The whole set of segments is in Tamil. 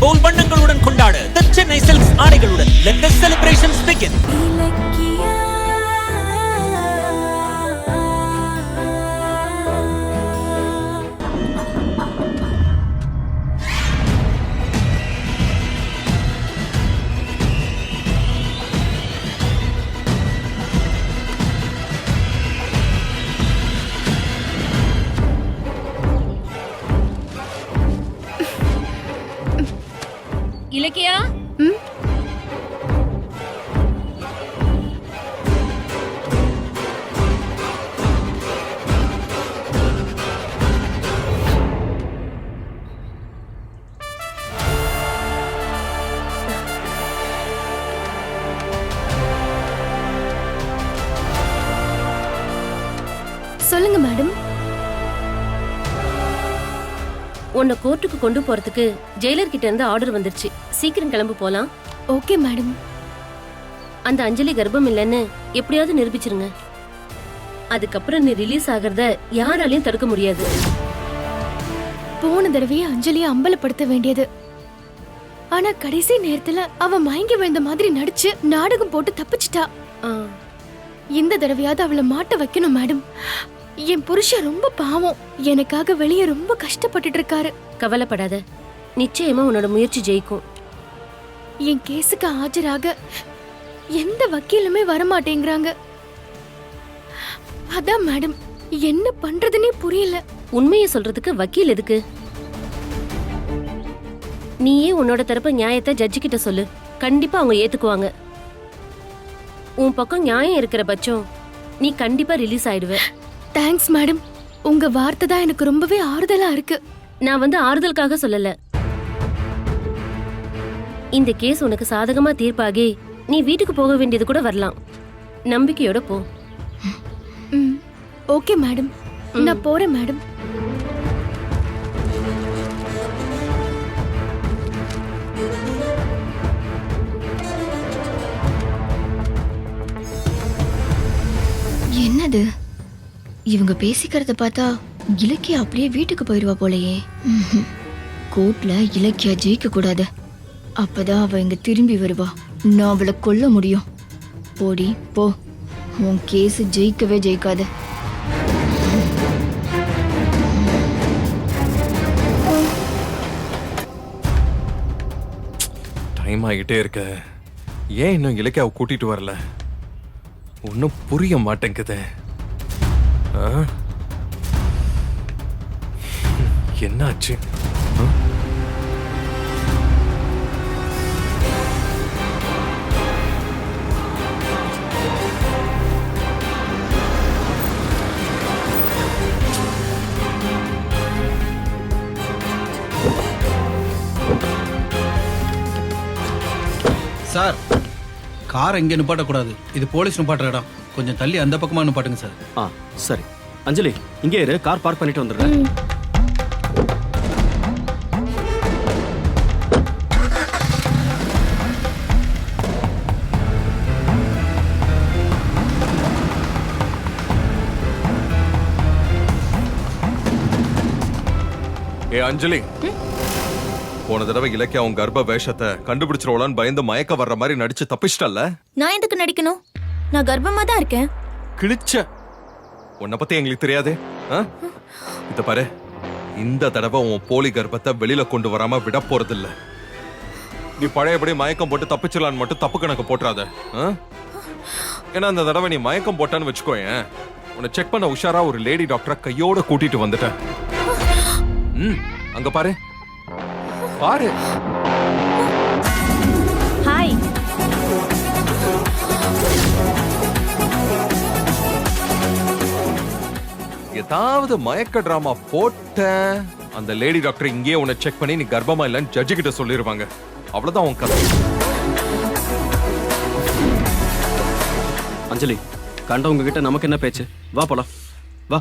போல் வண்ணங்களுடன் கொண்டாட The Chennai Silks ஆடைகளுடன் let the celebrations begin. Ilakkiya, சொல்லுங்க மேடம். உன்னை கோர்ட்டுக்கு கொண்டு போறதுக்கு ஜெயிலர் கிட்ட இருந்து ஆர்டர் வந்துருச்சு. சீக்கிரம் கிளம்பு போலாம். Okay madam. அந்த அஞ்சலி கர்ப்பம் இல்லைன்னு எப்படியாவது நிரூபிச்சிருங்க. அதுக்கப்புறம் நீ ரிலீஸ் ஆகிறத யாராலையும் தடுக்க முடியாது. போன தடவையே அஞ்சலியை அம்பலப்படுத்த வேண்டியது. ஆனா கடைசி நேரத்துல அவ மயங்கி விழுந்த மாதிரி நடிச்சு நாடகம் போட்டு தப்பிச்சிட்டா. இந்த தடவையாவது அவளை மாட்ட வைக்கணும் மேடம். என் புருஷன் ரொம்ப பாவம். எனக்காக வெளியே ரொம்ப கஷ்டப்பட்டுட்டு இருக்காரு. கவலைப்படாத, நிச்சயமா உன்னோட முயற்சி ஜெயிக்கும். என் கேஸுக்கு ஆஜராக எந்த வக்கீலுமே வரமாட்டேங்கிறாங்க. அதான் மேடம், என்ன பண்றதுன்னே புரியல. உண்மையை சொல்றதுக்கு வக்கீல் எதுக்கு? நீயே உன்னோட தரப்பு நியாயத்தை ஜட்ஜி கிட்ட சொல்லு. கண்டிப்பா அவங்க ஏத்துக்குவாங்க. உன் பக்கம் நியாயம் இருக்கிற பட்சம் நீ கண்டிப்பா ரிலீஸ் ஆயிடுவ. Thanks madam. உங்க வார்த்தை தான் எனக்கு ரொம்பவே ஆறுதலா இருக்கு. நான் வந்து ஆறுதலுக்காக சொல்லல. இந்த கேஸ் உனக்கு சாதகமா தீர்ப்பாகி நீ வீட்டுக்கு போக வேண்டியது கூட வரலாம். நம்பிக்கையோட போ. ஓகே மேடம், நான் போறேன் மேடம். என்னது இவங்க பேசிக்கிறத பார்த்தா இலக்கியா அப்படியே வீட்டுக்கு போயிடுவா போலயே. கோர்ட்ல இலக்கியா ஜெயிக்க கூடாது. அப்பதான் அவ இங்க திரும்பி வருவா. நான் அவளை கொல்ல முடியும். போடி போ, உன் கேஸ் ஜெயிக்கவே ஜெயிக்காது. டைம் ஆகிட்டே இருக்க. ஏன் இன்னும் இலக்கியாவை கூட்டிட்டு வரல? ஒன்னும் புரிய மாட்டேங்குது. என்னாச்சு? சார், கார் எங்கே நிப்பாட்டக்கூடாது. இது போலீஸ் நிப்பாட்டுற இடம். கொஞ்சம் தள்ளி அந்த பக்கமா நிப்பாட்டுங்க சார். சரி. அஞ்சலி, இங்கே இரு. கார் பார்க் பண்ணிட்டு வந்துடுறேன். ஏ அஞ்சலி, போன தடவை இலக்கியா உன் கர்ப்ப வேஷத்தை கண்டுபிடிச்சிருவலான்னு பயந்து மயக்க வர்ற மாதிரி நடிச்சு தப்பிச்சிட்டல்ல? நான் எதுக்கு நடிக்கணும்? நான் கர்ப்பமா தான் இருக்கேன். கிழிச்ச. உன்னை பத்தி எங்களுக்கு தெரியாது. இத பாரு, இந்த தடவை உன் போலி கர்ப்பத்தை வெளியில கொண்டு வராம விட போறது இல்ல. நீ பழையபடி மயக்கம் போட்டு தப்பிச்சிடலான்னு மட்டும் தப்பு கணக்கு போட்டுறாத. ஏன்னா அந்த தடவை நீ மயக்கம் போட்டான்னு வச்சுக்கோயேன், உன்னை செக் பண்ண உஷாரா ஒரு லேடி டாக்டரை கையோட கூட்டிட்டு வந்துட்டேன். அங்க பாரு பாரு. ஹாய். ஏதாவது மயக்க டிராமா போட்ட அந்த லேடி டாக்டர் இங்கேயே உன்னை செக் பண்ணி நீ கர்ப்பமா இல்லைன்னு ஜட்ஜி கிட்ட சொல்லிருவாங்க. அவ்வளவுதான் உன் கதை. அஞ்சலி, கண்டவங்க கிட்ட நமக்கு என்ன பேச்சு? வா போலாம். வா.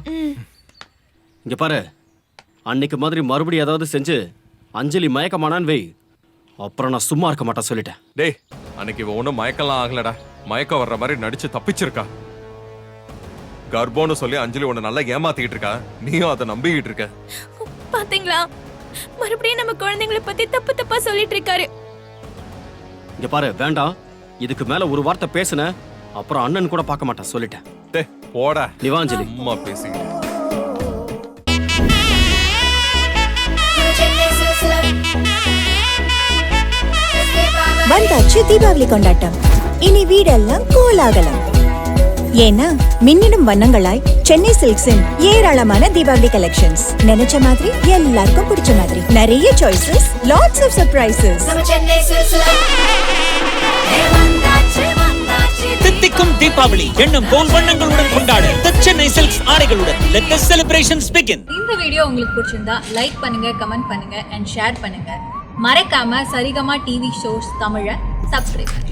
இங்க பாரு, அன்னைக்கு மாதிரி மறுபடியும் ஏதாவது செஞ்சு அஞ்சலி மயக்கமானான்னு வை, அப்புறம் நான் சும்மா இருக்க மாட்டேன் சொல்லிட்டேன். டேய், அன்னைக்கு இவ ஒன்னும் மயக்கலாம் ஆகலடா. மயக்கம் வர்ற மாதிரி நடிச்சு தப்பிச்சிருக்கா. கர்ப்பம்னு சொல்லி அஞ்சலி உன்னை நல்லா ஏமாத்திக்கிட்டு இருக்கா. நீயும் அதை நம்பிக்கிட்டு இருக்க. பாத்தீங்களா, மறுபடியும் நம்ம குழந்தைங்களை பத்தி தப்பு தப்பா சொல்லிட்டு இருக்காரு. இங்க பாரு, வேண்டாம். இதுக்கு மேல ஒரு வார்த்தை பேசுன அப்புறம் அண்ணன் கூட பார்க்க மாட்டேன், சொல்லிட்டேன். டேய் போடா. நீ வா அஞ்சலி. அம்மா பேசிக்கிறேன். வந்தாச்சு தீபாவளி கொண்டாட்டம். இனி வீடெல்லாம் கோலாகலம். ஏன்னா மின்னிடும் வண்ணங்களாய் சென்னை சில்க்ஸின் ஏராளமான தீபாவளி கலெக்ஷன்ஸ். நினைச்ச மாதிரி எல்லாருக்கும் பிடிச்ச மாதிரி நிறைய சாய்ஸஸ், லாட்ஸ் ஆஃப் சர்ப்ரைசஸ். தித்திக்கும் தீபாவளி எண்ணம் போல் வண்ணங்களுடன் கொண்டாட The Chennai Silks ஆடைகளுடன் let the celebrations begin. இந்த வீடியோ உங்களுக்கு பிடிச்சிருந்தா லைக் பண்ணுங்க, கமெண்ட் பண்ணுங்க அண்ட் ஷேர் பண்ணுங்க. மறக்காம சரிகமா டிவி ஷோஸ் தமிழை சப்ஸ்கிரைப் பண்ணுங்க.